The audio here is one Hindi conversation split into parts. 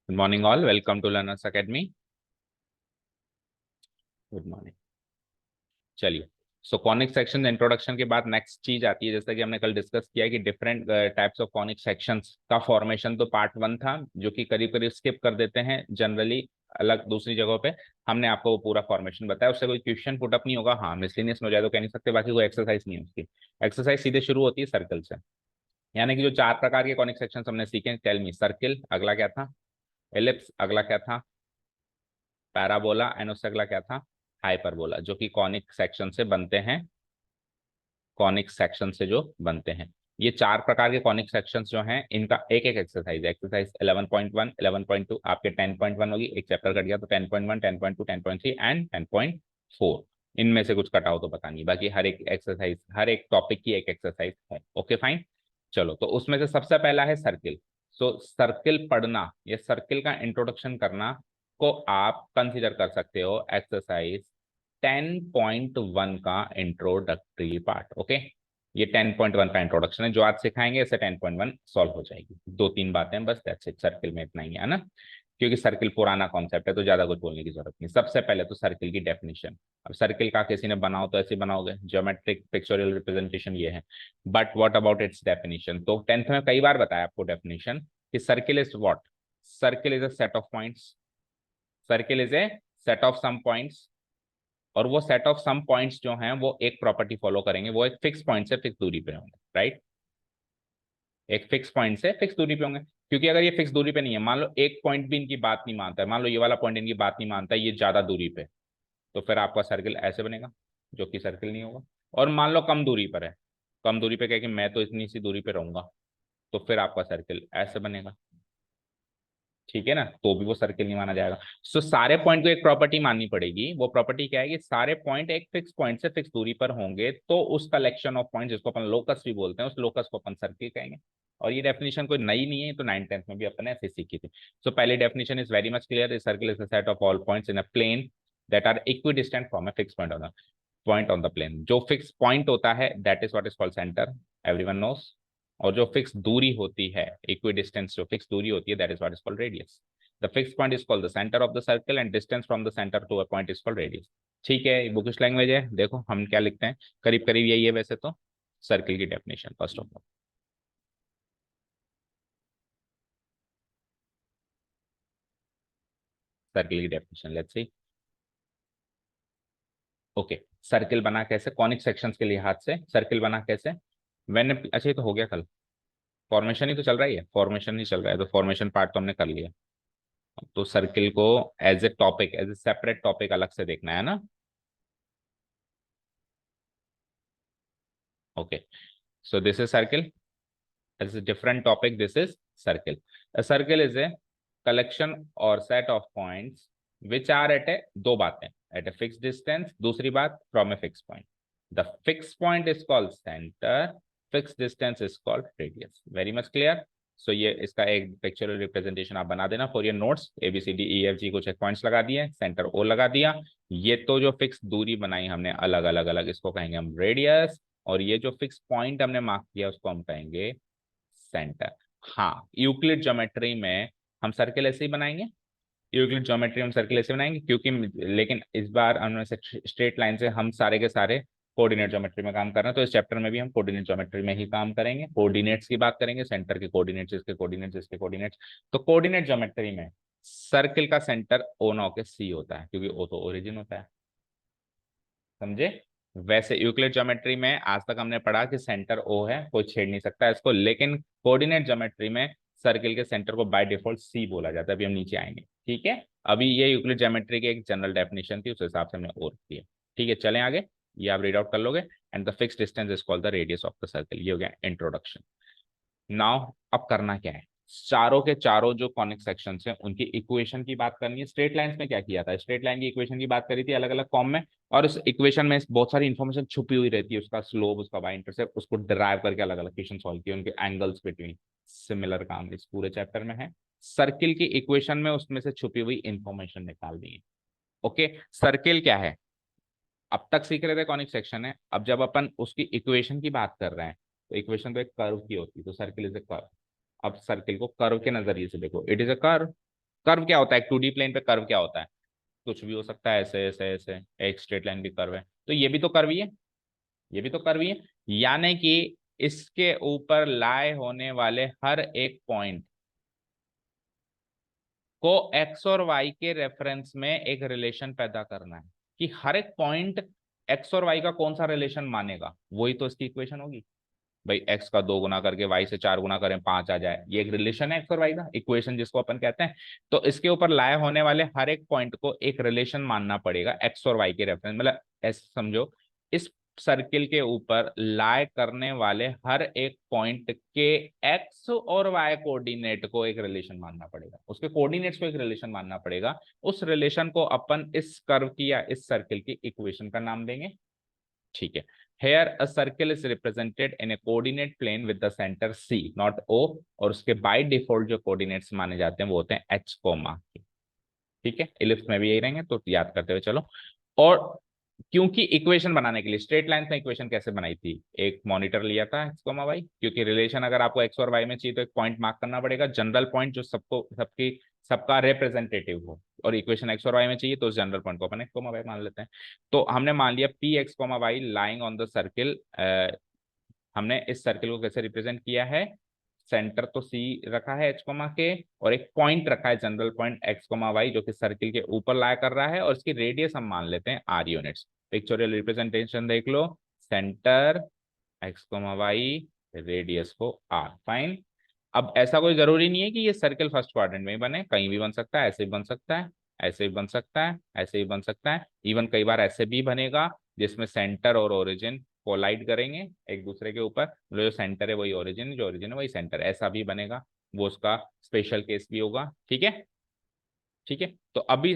Good morning all, welcome to Learners Academy. Good morning. चलिए, सो कॉनिक सेक्शन इंट्रोडक्शन के बाद नेक्स्ट चीज आती है, जैसा कि हमने कल डिस्कस किया कि different types of conic sections का फॉर्मेशन। तो पार्ट 1 था जो कि करीब करीब स्किप कर देते हैं जनरली, अलग दूसरी जगहों पे हमने आपको वो पूरा फॉर्मेशन बताया। उससे कोई क्वेश्चन पुट अप नहीं होगा। हाँ, मिसलिनियस में हो जाए तो कह नहीं सकते, बाकी कोई एक्सरसाइज नहीं है उसकी। एक्सरसाइज सीधे शुरू होती है सर्कल से, यानी कि जो 4 प्रकार के कॉनिक सेक्शन हमने सीखे। टेल मी, सर्किल, अगला क्या था? एलिप्स, अगला क्या था? पैराबोला, एंड उससे अगला क्या था? हाइपरबोला, जो कि कॉनिक सेक्शन से बनते हैं। कॉनिक सेक्शन से जो बनते हैं, ये 4 प्रकार के कॉनिक सेक्शंस जो हैं, इनका एक एक एक्सरसाइज, एक्सरसाइज 11.1, 11.2 आपके 10.1 होगी। एक चैप्टर कट गया तो 10.1, 10.2, 10.3 एंड 10.4। इनमें से कुछ कटा हो तो पता नहीं, बाकी हर एक एक्सरसाइज, हर एक टॉपिक की एक एक्सरसाइज है। Okay fine. चलो, तो उसमें से सबसे पहला है सर्किल। सो सर्किल पढ़ना या सर्किल का इंट्रोडक्शन करना को आप कंसिडर कर सकते हो एक्सरसाइज 10.1 का इंट्रोडक्टरी पार्ट। ओके, ये 10.1 का इंट्रोडक्शन है जो आज सिखाएंगे। इससे 10.1 सॉल्व हो जाएगी। 2-3 बातें बस, दैट्स इट। सर्किल में इतना ही है ना, क्योंकि सर्किल पुराना कॉन्सेप्ट है तो ज्यादा कुछ बोलने की जरूरत नहीं। सबसे पहले तो सर्किल की डेफिनेशन। अब सर्किल का किसी ने बनाओ तो ऐसे बनाओगे, ज्योमेट्रिक पिक्चोरियल रिप्रेजेंटेशन ये है। But what about its definition? तो 10th में कई बार बताया आपको डेफिनेशन कि circle is what? Circle is a set of points. Circle is a set of some points, और वो सेट ऑफ सम पॉइंट्स जो हैं वो एक प्रॉपर्टी फॉलो करेंगे, वो एक फिक्स पॉइंट से फिक्स दूरी पे होंगे। राइट, एक फिक्स पॉइंट से फिक्स दूरी पे होंगे। क्योंकि अगर ये फिक्स दूरी पे नहीं है, मान लो एक पॉइंट भी इनकी बात नहीं मानता है, मान लो ये वाला पॉइंट इनकी बात नहीं मानता है, ये ज्यादा दूरी पे, तो फिर आपका सर्किल ऐसे बनेगा, जो कि सर्किल नहीं होगा। और मान लो कम दूरी पर है, कम दूरी पे क्या कि मैं तो इतनी सी दूरी पे रहूंगा, तो फिर आपका सर्किल ऐसे बनेगा। ठीक है ना, तो भी वो सर्किल नहीं माना जाएगा। सो सारे पॉइंट को एक प्रॉपर्टी माननी पड़ेगी। वो प्रॉपर्टी क्या है कि सारे पॉइंट एक फिक्स पॉइंट से फिक्स दूरी पर होंगे, तो उस कलेक्शन ऑफ पॉइंट, जिसको अपन लोकस भी बोलते हैं, उस लोकस को अपन सर्किल कहेंगे। और ये डेफिनेशन कोई नई नहीं है, तो 9th-10th में भी अपन ने ऐसे सीखी थी। सो पहली definition is very much clear, circle is the set of all points in a plane that are equidistant from a fix point on the plane. जो फिक्स पॉइंट होता है that is what is called centre, everyone knows. और जो फिक्स दूरी होती है, इक्वी डिस्टेंस, जो फिक्स दूरी होती है, that is what is called radius. The fix point is called the centre of the circle and distance from the centre to a point is called radius. ठीक है, बुकिश लैंग्वेज है। देखो हम क्या लिखते हैं, करीब करीब यही है वैसे तो। सर्किल की definition first of all, circle की definition let's see. Okay, circle बना कैसे? कॉनिक सेक्शंस के लिहाज से सर्किल बना कैसे? मैंने, अच्छा ये तो हो गया कल, फॉर्मेशन ही तो चल रहा है, फॉर्मेशन ही चल रहा है, तो फॉर्मेशन पार्ट तो हमने कर लिया। तो सर्किल को as a topic, as a separate topic अलग से देखना है ना। Okay, so this is circle as a different topic. This is circle. A circle is a collection or set of points which are at a, दो बातें, at a fixed distance, दूसरी बात from a fixed point. The fixed point is called center, fixed distance is called radius. Very much clear. So ये इसका एक पिक्चरल रिप्रेजेंटेशन आप बना देना फॉर योर नोट्स। ABCDEFG कुछ एक पॉइंट्स लगा दिए, सेंटर O लगा दिया। ये तो जो फिक्स दूरी बनाई हमने अलग अलग अलग, इसको कहेंगे हम रेडियस। और ये जो फिक्स पॉइंट हमने मार्क किया उसको हम कहेंगे सेंटर। हाँ, यूक्लिड ज्योमेट्री में हम सर्किल ऐसे ही बनाएंगे। यूक्लिड ज्योमेट्री हम सर्किल ऐसे बनाएंगे क्योंकि, लेकिन इस बार हमने स्ट्रेट लाइन से हम सारे के सारे कोऑर्डिनेट ज्योमेट्री में काम कर रहे हैं, तो इस चैप्टर में भी हम कोऑर्डिनेट ज्योमेट्री में ही काम करेंगे। कोऑर्डिनेट्स की बात करेंगे, सेंटर के कोऑर्डिनेट्स, इसके कोऑर्डिनेट्स, इसके कोऑर्डिनेट्स। तो कोऑर्डिनेट ज्योमेट्री में सर्किल का सेंटर O ना होकर C होता है, क्योंकि O तो ओरिजिन होता है। समझे? वैसे यूक्लिड ज्योमेट्री में आज तक हमने पढ़ा कि सेंटर O है, कोई छेड़ नहीं सकता इसको, लेकिन कोऑर्डिनेट ज्योमेट्री में सर्किल के सेंटर को बाय डिफॉल्ट C बोला जाता है। अभी हम नीचे आएंगे, ठीक है। अभी ये यूक्लिड ज्योमेट्री की एक जनरल डेफिनेशन थी, उस हिसाब से हमने और किया। ठीक है, चलें आगे। ये आप रीड आउट कर लोगे। And the fix distance is called the radius of the circle. ये हो गया इंट्रोडक्शन। नाउ अब करना क्या है, चारों के चारों जो कॉनिक सेक्शंस हैं उनकी इक्वेशन की बात करनी है। स्ट्रेट लाइंस में क्या किया था, स्ट्रेट लाइन की इक्वेशन की बात करी थी अलग अलग फॉर्म में, और उस इक्वेशन में बहुत सारी इंफॉर्मेशन छुपी हुई रहती है, उसका स्लोप, उसका वाई इंटरसेप्ट, उसको डिराइव करके अलग अलग इक्वेशन सॉल्व किए, उनके एंगल्स बिटवीन। सिमिलर काम इस पूरे चैप्टर में है। सर्किल की इक्वेशन में उसमें से छुपी हुई इंफॉर्मेशन निकाल दी है। ओके, सर्किल क्या है अब तक सीख रहे थे, कॉनिक सेक्शन है। अब जब अपन उसकी इक्वेशन की बात कर रहे हैं, तो इक्वेशन तो एक कर्व की होती है, तो सर्किल इज ए कर्व। अब सर्किल को कर्व के नजरिए से देखो, it is a curve. Curve क्या होता है, 2D प्लेन पे कर्व क्या होता है, कुछ भी हो सकता है, ऐसे ऐसे ऐसे, एक स्ट्रेट लाइन भी कर्व है, तो ये भी तो कर्व ही है, ये भी तो कर्व ही है। यानी कि इसके ऊपर लाए होने वाले हर एक पॉइंट को एक्स और वाई के रेफरेंस में एक रिलेशन पैदा करना है, कि हर एक पॉइंट एक्स और वाई का कौन सा रिलेशन मानेगा, वही तो इसकी इक्वेशन होगी। भाई एक्स का 2 गुना करके वाई से 4 गुना करें 5 आ जाए, ये एक रिलेशन है एक्स और वाई का, इक्वेशन जिसको अपन कहते हैं। तो इसके ऊपर लाए होने वाले हर एक पॉइंट को एक रिलेशन मानना पड़ेगा एक्स और वाई के रेफरेंस, मतलब ऐसे समझो, इस सर्किल के ऊपर लाए करने वाले हर एक पॉइंट के एक्स और वाई कोऑर्डिनेट को एक रिलेशन मानना पड़ेगा, उसके कोऑर्डिनेट्स को एक रिलेशन मानना पड़ेगा। उस रिलेशन को अपन इस कर्व की या इस सर्किल की इक्वेशन का नाम देंगे। ठीक है, here a circle is represented in a coordinate plane with the center C not O, और उसके बाय डिफॉल्ट जो कोऑर्डिनेट्स माने जाते हैं वो होते हैं H कोमा। ठीक है, इलिप्स में भी यही रहेंगे, तो याद करते हुए चलो। और क्योंकि इक्वेशन बनाने के लिए स्ट्रेट लाइन में इक्वेशन कैसे बनाई थी, एक मॉनिटर लिया था एक्स कोमा वाई, क्योंकि रिलेशन अगर आपको एक्स और वाई में चाहिए तो एक पॉइंट मार्क करना पड़ेगा, जनरल पॉइंट जो सबको सबकी सबका रिप्रेजेंटेटिव हो, और इक्वेशन एक्स और वाई में चाहिए तो उस जनरल पॉइंट को अपन एक्स कोमा वाई मान लेते हैं। तो हमने मान लिया P x comma y lying on the circle, हमने इस सर्किल को कैसे रिप्रेजेंट किया है, सेंटर तो सी रखा है एच कोमा के, और एक पॉइंट रखा है general point x comma y जो कि सर्किल के ऊपर लाया कर रहा है, और इसकी रेडियस हम मान लेते हैं आर यूनिट्स। पिक्चोरियल रिप्रेजेंटेशन देख लो, centre X comma Y, radius को आर, फाइन। अब ऐसा कोई जरूरी नहीं है कि ये सर्किल फर्स्ट क्वाड्रेंट में ही बने, कहीं भी बन सकता है, ऐसे भी बन सकता है, ऐसे भी बन सकता है, ऐसे भी बन सकता है, इवन कई बार ऐसे भी बनेगा जिसमें सेंटर और ओरिजिन कोलाइड करेंगे एक दूसरे के ऊपर, मतलब जो सेंटर है वही ओरिजिन, जो ओरिजिन है वही सेंटर, ऐसा भी बनेगा, वो उसका स्पेशल केस भी होगा। ठीक है, ठीक है, तो अभी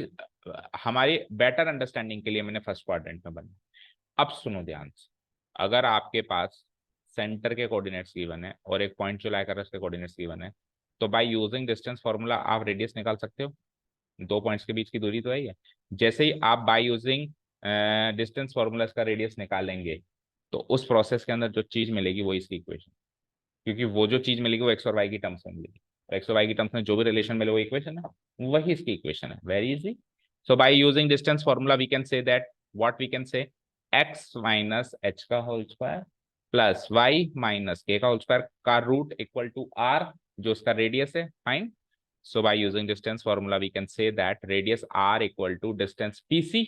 हमारी बेटर अंडरस्टैंडिंग के लिए मैंने फर्स्ट क्वाड्रेंट में बना। अब सुनो ध्यान से, अगर आपके पास सेंटर के कोऑर्डिनेट्स गिवन है और एक पॉइंट जो लाया कर रहा है उसके कोऑर्डिनेट्स गिवन है, तो बाय यूजिंग डिस्टेंस फॉर्मूला आप रेडियस निकाल सकते हो, दो पॉइंट्स के बीच की दूरी तो है ही है। जैसे ही आप बाय यूजिंग डिस्टेंस फॉर्मूला इसका रेडियस निकालेंगे, तो उस प्रोसेस के अंदर जो चीज मिलेगी वो इसकी इक्वेशन, क्योंकि वो जो चीज मिलेगी वो एक्स और वाई की टर्म्स में मिलेगी, और एक्स और वाई की टर्म्स में जो भी रिलेशन मिले वो इक्वेशन है, वही इसकी इक्वेशन है, very easy. So by using distance formula we can say that, what we can say, X minus H का whole square plus Y minus के का होल स्क्वायर का रूट इक्वल टू आर, जो उसका रेडियस है, fine. So by using distance formula, we can say that radius r equal to distance PC,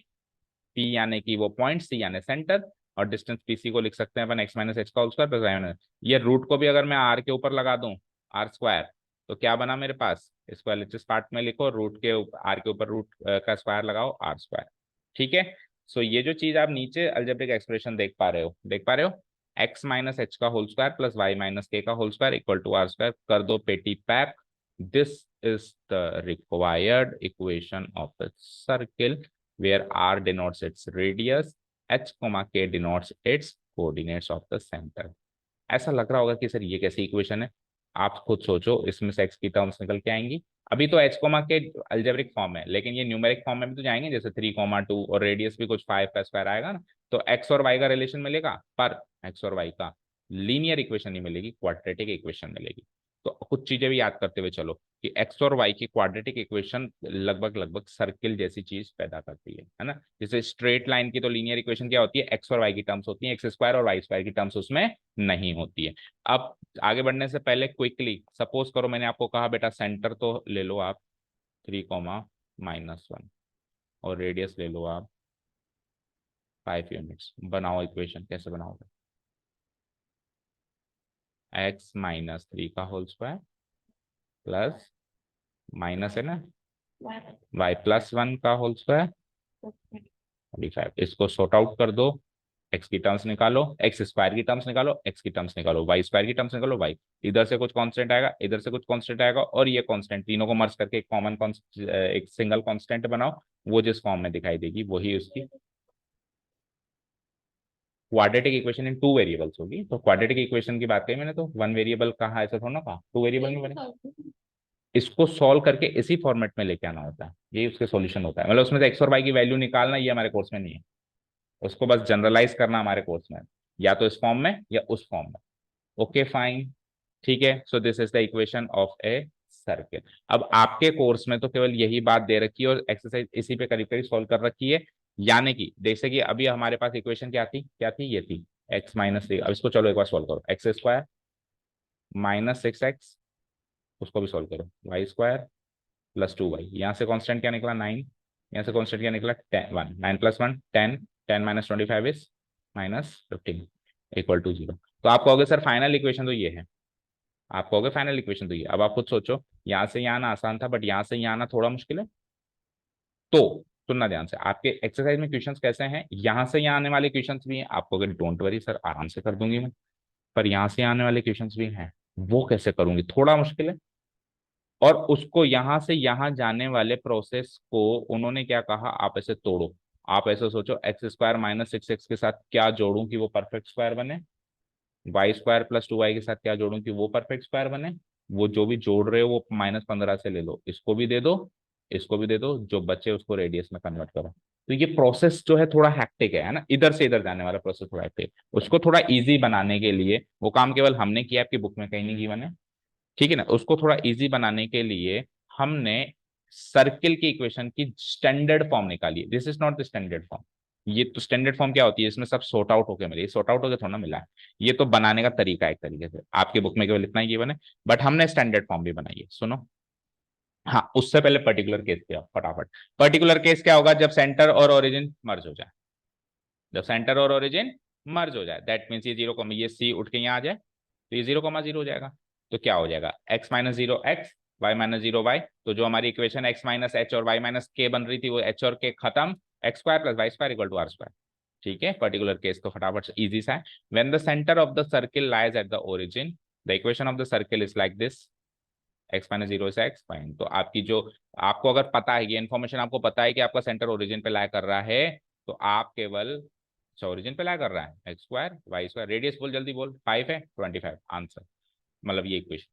P यानी कि वो पॉइंट, C यानी सेंटर, और डिस्टेंस PC को लिख सकते हैं अपन x माइनस एच का whole square plus y minus, ये रूट को भी अगर मैं r के ऊपर लगा दूं, r स्क्वायर, तो क्या बना मेरे पास, इसको एलएचएस पार्ट में लिखो, रूट के r के ऊपर रूट का स्क्वायर लगाओ, r स्क्वायर। ठीक है, सो ये जो चीज आप नीचे अलजेब्रिक एक्सप्रेशन देख पा रहे हो, देख पा रहे हो, x माइनस एच का whole square plus y minus के का whole square equal to r square, कर दो पेटी पैक। This is the required equation of a circle where r denotes its radius, h, k denotes its coordinates of the center। ऐसा लग रहा होगा कि सर ये कैसी इक्वेशन है, आप खुद सोचो, इसमें से x की टर्म्स निकल के आएंगी। अभी तो h, के अल्जेब्रिक फॉर्म है, लेकिन ये न्यूमेरिक फॉर्म में भी तो जाएंगे, जैसे 3, 2 और रेडियस भी कुछ 5 का स्क्वायर आएगा ना, तो x और y का रिलेशन मिलेगा, पर x और y का लीनियर इक्वेशन नहीं मिलेगी, क्वाड्रेटिक इक्वेशन मिलेगी। तो कुछ चीजें भी याद करते हुए चलो कि एक्स और वाई की क्वाड्रेटिक इक्वेशन लगभग लगभग सर्किल जैसी चीज पैदा करती है ना। जैसे स्ट्रेट लाइन की तो लीनियर इक्वेशन क्या होती है, एक्स और वाई की टर्म्स होती है, एक्स स्क्वायर और वाई स्क्वायर की टर्म्स उसमें नहीं होती है। अब आगे बढ़ने से पहले क्विकली सपोज करो मैंने आपको कहा बेटा सेंटर तो ले लो आप 3, -1 और रेडियस ले लो आप 5 यूनिट्स, बनाओ इक्वेशन, कैसे बनाओगे, x-3 का होल स्क्वायर प्लस माइनस है ना y+1 का होल स्क्वायर 35, इसको सॉर्ट आउट कर दो, एक्स की टर्म्स निकालो, एक्स स्क्वायर की टर्म्स निकालो, एक्स की टर्म्स निकालो, वाई स्क्वायर की टर्म्स निकालो, वाई, इधर से कुछ कांस्टेंट आएगा, इधर से कुछ कांस्टेंट आएगा, और ये कांस्टेंट तीनों को मर्ज करके एक कॉमन एक सिंगल कांस्टेंट बनाओ, वो जिस फॉर्म में दिखाई देगी वही उसकी क्वाड्रेटिक इक्वेशन इन 2 वेरिएबल्स होगी। तो क्वाड्रेटिक इक्वेशन की बात कही मैंने, तो 1 वेरिएबल कहा, ऐसा थोड़ा ना कहा, 2 वेरिएबल में बने, इसको सॉल्व करके इसी फॉर्मेट में लेके आना होता है, ये उसके सॉल्यूशन होता है, मतलब उसमें से एक्स और वाई की वैल्यू निकालना ये हमारे कोर्स में नहीं है, उसको बस जनरलाइज करना हमारे कोर्स में, या तो इस फॉर्म में या उस फॉर्म में। ओके फाइन, ठीक है, सो this is the equation of a circle. अब आपके कोर्स में तो केवल यही बात दे रखी है और एक्सरसाइज इसी पे करीब करीब सॉल्व कर रखी है, यानी कि जैसे कि अभी हमारे पास इक्वेशन क्या थी ये थी x-3। अब इसको चलो एक बार सॉल्व करो, x² माइनस 6x, उसको भी सॉल्व करो, y² प्लस 2y, यहाँ से कांस्टेंट क्या निकला 9, यहाँ से कांस्टेंट क्या निकला 10 1, 9 + 1 10, 10 - 25 इज -15 इक्वल टू 0। तो आप कहोगे सर फाइनल इक्वेशन तो ये है, आप कहोगे फाइनल इक्वेशन तो ये। अब आप खुद सोचो, यहाँ से यहाँ आना आसान था, बट यहाँ से यहाँ आना थोड़ा मुश्किल है। तो सुनना ध्यान से, आपके एक्सरसाइज में क्वेश्चंस कैसे हैं, यहाँ से यहाँ आने वाले क्वेश्चंस भी हैं, आपको अगर डोंट वरी सर आराम से कर दूंगी मैं, पर यहाँ से आने वाले क्वेश्चंस भी हैं, वो कैसे करूंगी, थोड़ा मुश्किल है। और उसको यहां से यहां जाने वाले प्रोसेस को उन्होंने क्या कहा, आप ऐसे तोड़ो, आप ऐसे सोचो x² - 6x के साथ क्या जोड़ूं कि वो परफेक्ट स्क्वायर बने, y² + 2y के साथ क्या जोड़ूं कि वो परफेक्ट स्क्वायर बने। वो जो भी जोड़ रहे हो वो -15 से ले लो, इसको भी दे दो, इसको भी दे दो, जो बचे उसको रेडियस में कन्वर्ट करो। तो ये प्रोसेस जो है थोड़ा हैक्टिक है ना, इधर से इधर जाने वाला प्रोसेस थोड़ा हैक्टिक, उसको थोड़ा इजी बनाने के लिए, वो काम केवल हमने किया, आपकी बुक में कहीं नहीं गिवन है, ठीक है ना, उसको थोड़ा इजी बनाने के लिए हमने सर्किल की इक्वेशन की स्टैंडर्ड फॉर्म निकाली है। This is not the standard form, ये तो स्टैंडर्ड फॉर्म क्या होती है, इसमें सब सॉर्ट आउट होके मिले, सॉर्ट आउट होकर थोड़ा मिला है, ये तो बनाने का तरीका है एक तरीके से, आपकी बुक में केवल इतना ही गिवन है, बट हमने स्टैंडर्ड फॉर्म भी बनाई है, सुनो। हाँ, उससे पहले पर्टिकुलर केस क्या, फटाफट, पर्टिकुलर केस क्या होगा, जब सेंटर और ओरिजिन मर्ज हो जाए, जब सेंटर और ओरिजिन मर्ज हो जाए, दैट मीन्स ये 0, ये सी उठ के यहाँ आ जाए, तो ये 0,0 हो जाएगा। तो क्या हो जाएगा, x - 0 x, y - 0 y। तो जो हमारी इक्वेशन x - h और y - k बन रही थी, वो h और k खत्म, x² + y² = r²। ठीक है, पर्टिकुलर केस तो फटाफट इजी सा है। When the centre of the circle lies at the origin, the equation of the circle is like this, x - 0 से x फाइन। तो आपकी जो, आपको अगर पता है ये इन्फॉर्मेशन, आपको पता है कि आपका सेंटर ओरिजिन पे लाई कर रहा है, तो आप केवल ओरिजिन पे लाई कर रहा है, x² y², रेडियस बोल, जल्दी बोल, 5 है 25 आंसर, मतलब ये इक्वेशन।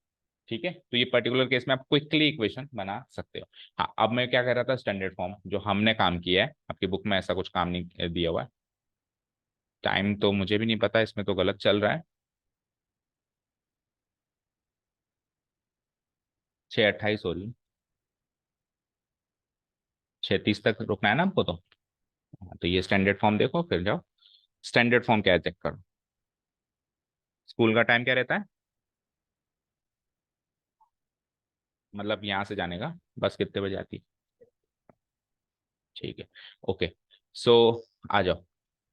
ठीक है, तो ये पर्टिकुलर केस में आप क्विकली इक्वेशन बना सकते हो। हाँ, अब मैं क्या कह रहा था, स्टैंडर्ड फॉर्म जो हमने काम किया है, आपकी बुक में ऐसा कुछ काम नहीं दिया हुआ है, टाइम तो मुझे भी नहीं पता, इसमें तो गलत चल रहा है, 6:28 हो रही है, 6:30 तक रुकना है ना आपको तो। हाँ, तो ये स्टैंडर्ड फॉर्म देखो, फिर जाओ स्टैंडर्ड फॉर्म क्या है चेक करो। स्कूल का टाइम क्या रहता है, मतलब यहाँ से जाने का बस कितने बजे आती है, ठीक है, ओके। सो आ जाओ,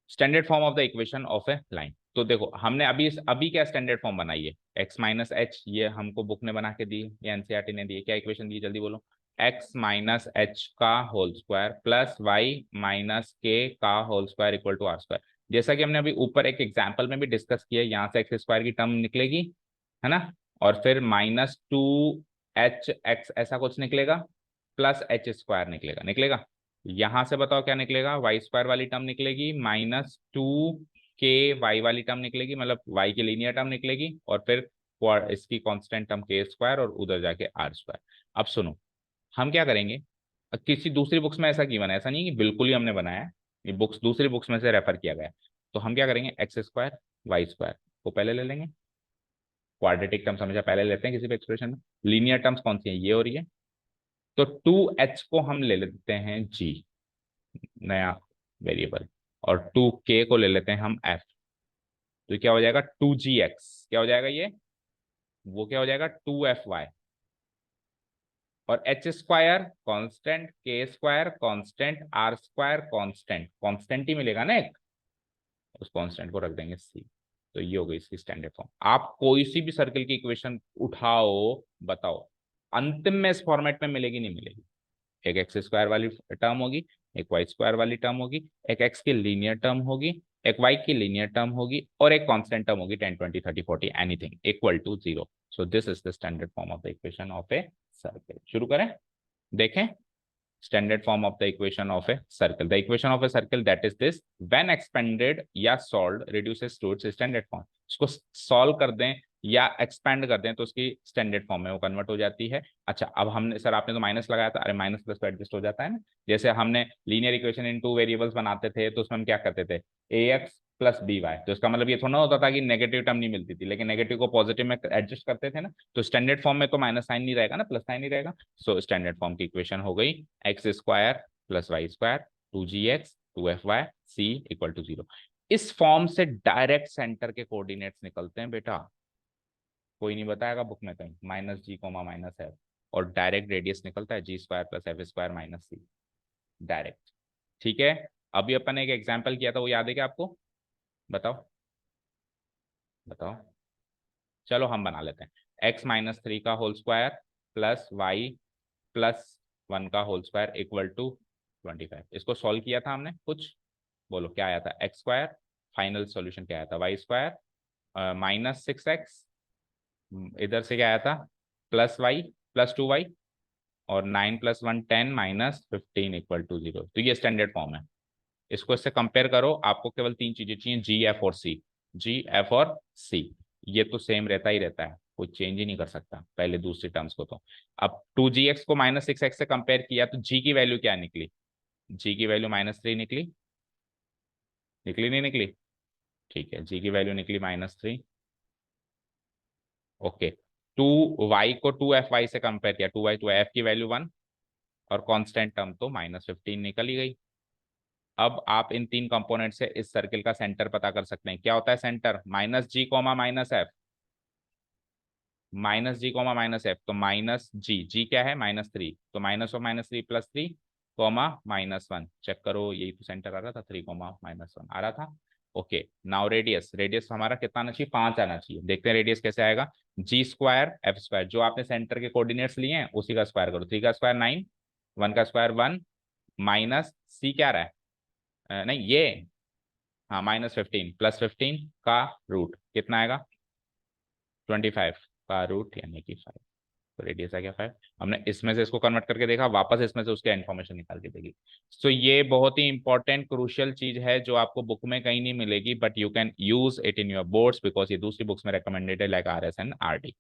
standard form of the equation of A line. तो देखो हमने अभी अभी क्या स्टैंडर्ड फॉर्म बनाई है, x - h, ये हमको बुक ने बना के दी या एनसीईआरटी ने दी है, क्या इक्वेशन दी जल्दी बोलो, x - h का whole square plus y - k का whole square equal to r²। जैसा कि हमने अभी ऊपर एक एग्जाम्पल में भी डिस्कस किया, यहाँ से x² की टर्म निकलेगी, है ना, और फिर -2h(x) ऐसा कुछ निकलेगा, प्लस h² निकलेगा, निकलेगा। यहां से बताओ क्या निकलेगा, y² वाली टर्म निकलेगी, -2k y वाली टर्म निकलेगी, मतलब y की लीनियर टर्म निकलेगी, और फिर इसकी कांस्टेंट टर्म k² और उधर जाके r²। अब सुनो, हम क्या करेंगे, किसी दूसरी बुक्स में ऐसा क्यों बना है, ऐसा नहीं कि बिल्कुल ही हमने बनाया है, ये बुक्स दूसरी बुक्स में से रेफर किया गया है। तो हम क्या करेंगे, x² y² को पहले ले लेंगे, क्वाड्रेटिक टर्म्स हमेशा पहले लेते हैं किसी भी एक्सप्रेशन में, लीनियर टर्म्स कौन सी है, ये और ये। तो 2h को हम ले लेते हैं g, नया वेरिएबल, और 2k को ले लेते हैं हम f। तो क्या हो जाएगा 2gx, क्या हो जाएगा ये, वो क्या हो जाएगा 2fy, और h² constant, k² constant, r² constant, constant ही मिलेगा ना एक, उस कांस्टेंट को रख देंगे c। तो ये हो गई इसकी स्टैंडर्ड फॉर्म। आप कोई सी भी सर्किल की इक्वेशन उठाओ, बताओ, अंतिम में इस फॉर्मेट में मिलेगी नहीं मिलेगी, एक x² वाली टर्म होगी, एक y² वाली टर्म होगी, एक x की लीनियर टर्म होगी, एक y की लीनियर टर्म होगी, और एक कांस्टेंट टर्म होगी 10 20 30 40 anything equal to 0। So this is the standard form of the equation of a circle. शुरू करें, देखें, standard form of the equation of a circle, the equation of a circle that is this, when expanded या solved reduces to its standard form. इसको सॉल्व कर दें या एक्सपेंड कर दें तो उसकी स्टैंडर्ड फॉर्म में वो कन्वर्ट हो जाती है। अच्छा, अब हमने सर आपने तो माइनस लगाया था, अरे माइनस प्लस तो एडजस्ट हो जाता है ना। जैसे हमने linear equation in two variables बनाते थे तो उसमें हम क्या करते थे, ए एक्स प्लस बी वाई, तो इसका मतलब ये थोड़ा होता था कि नेगेटिव टर्म नहीं मिलती थी, लेकिन नेगेटिव को पॉजिटिव में एडजस्ट करते थे ना, तो स्टैंडर्ड फॉर्म में तो माइनस साइन नहीं रहेगा ना, प्लस साइन ही रहेगा। सो स्टैंडर्ड फॉर्म की इक्वेशन हो गई x square plus y square 2gx 2fy c equal to 0। इस फॉर्म से डायरेक्ट सेंटर के कोऑर्डिनेट्स निकलते हैं बेटा, कोई नहीं बताएगा बुक में कहीं, minus G comma minus F, और डायरेक्ट रेडियस निकलता है G square plus F square minus C, direct. ठीक है, अभी अपन ने एक एग्जाम्पल किया था, वो याद है क्या आपको? बताओ बताओ। चलो हम बना लेते हैं, एक्स माइनस 3 का whole square plus y plus 1 का होल स्क्वायर इक्वल टू 25। इसको सॉल्व किया था हमने कुछ, बोलो क्या आया था, एक्स स्क्वायर, फाइनल सॉल्यूशन क्या आया था, वाई स्क्वायर माइनस 6x, इधर से क्या आया था, प्लस वाई प्लस 2y, और 9 प्लस 1 10 माइनस 15 इक्वल टू 0। तो ये स्टैंडर्ड फॉर्म है। इसको इससे कंपेयर करो, आपको केवल तीन चीजें चाहिए, जी एफ और सी, जी एफ और सी, ये तो सेम रहता ही रहता है, कोई चेंज ही नहीं कर सकता पहले दूसरी टर्म्स को। तो अब 2gx को माइनस 6x से कंपेयर किया तो जी की वैल्यू क्या निकली, जी की वैल्यू -3 निकली, निकली नहीं निकली? ठीक है, जी की वैल्यू निकली -3। ओके, 2y को 2fy से कंपेयर किया, 2y तो f की वैल्यू 1, और कांस्टेंट टर्म तो -15 निकल ही गई। अब आप इन तीन कंपोनेंट से इस सर्किल का सेंटर पता कर सकते हैं, क्या होता है centre, minus G comma minus F, minus G comma minus F, तो माइनस जी, जी क्या है -3, तो माइनस ऑफ -3 +3 कोमा -1, चेक करो यही तो सेंटर आ रहा था, 3 कोमा -1 आ रहा था। ओके, नाउ रेडियस, रेडियस हमारा कितना आना चाहिए, 5 आना चाहिए। देखते हैं रेडियस कैसे आएगा, जी स्क्वायर एफ स्क्वायर, जो आपने सेंटर के कोऑर्डिनेट्स लिए हैं उसी का स्क्वायर करो, 3 का स्क्वायर 9, 1 का स्क्वायर 1, माइनस सी क्या रहा है, नहीं ये, हाँ -15 +15 का रूट कितना आएगा, 25 का रूट यानी कि 5, तो रेडियस आ गया 5। हमने इसमें से इसको कन्वर्ट करके देखा, वापस इसमें से उसके इन्फॉर्मेशन निकाल के देगी। सो ये बहुत ही इंपॉर्टेंट क्रूशियल चीज है जो आपको बुक में कहीं नहीं मिलेगी, but you can use it in your boards because ये दूसरी बुक्स में रिकमेंडेड है, like R S and R D.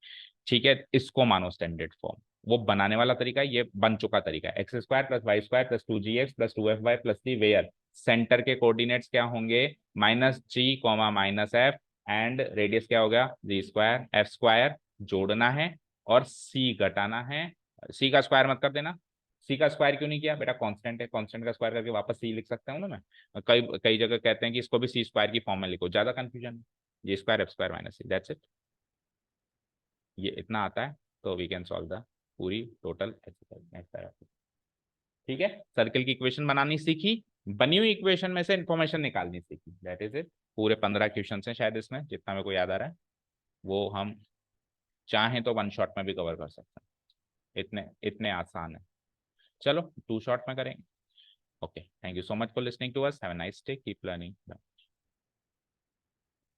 ठीक है, इसको मानो स्टैंडर्ड फॉर्म, वो बनाने वाला तरीका, ये बन चुका तरीका, x square plus y square plus 2gx plus 2fy plus c, where centre के कोऑर्डिनेट्स क्या होंगे, -g comma -f, and radius क्या हो गया, जी स्क्वायर एफ स्क्वायर, जोड़ना है और सी घटाना है। सी का स्क्वायर मत कर देना, सी का स्क्वायर क्यों नहीं किया बेटा, कांस्टेंट है, कांस्टेंट का स्क्वायर करके वापस सी लिख सकता हूँ ना मैं, कई कई जगह कहते हैं कि इसको भी सी स्क्वायर की फॉर्म में लिखो, ज्यादा कंफ्यूजन है, G square F square minus C, that's it, ये इतना आता है, तो वी कैन सॉल्व द पूरी टोटल एक्सरसाइज। ठीक है, सर्किल की इक्वेशन बनानी सीखी, बनी हुई इक्वेशन में से इंफॉर्मेशन निकालनी सीखी, दैट इज इट। पूरे 15 क्वेश्चन हैं शायद इसमें, जितना मेरे को याद आ रहा है, वो हम चाहें तो वन शॉट में भी कवर कर सकते हैं, इतने इतने आसान है। चलो 2 शॉट में करेंगे। Okay, thank you so much for listening to us, have a nice day, keep learning.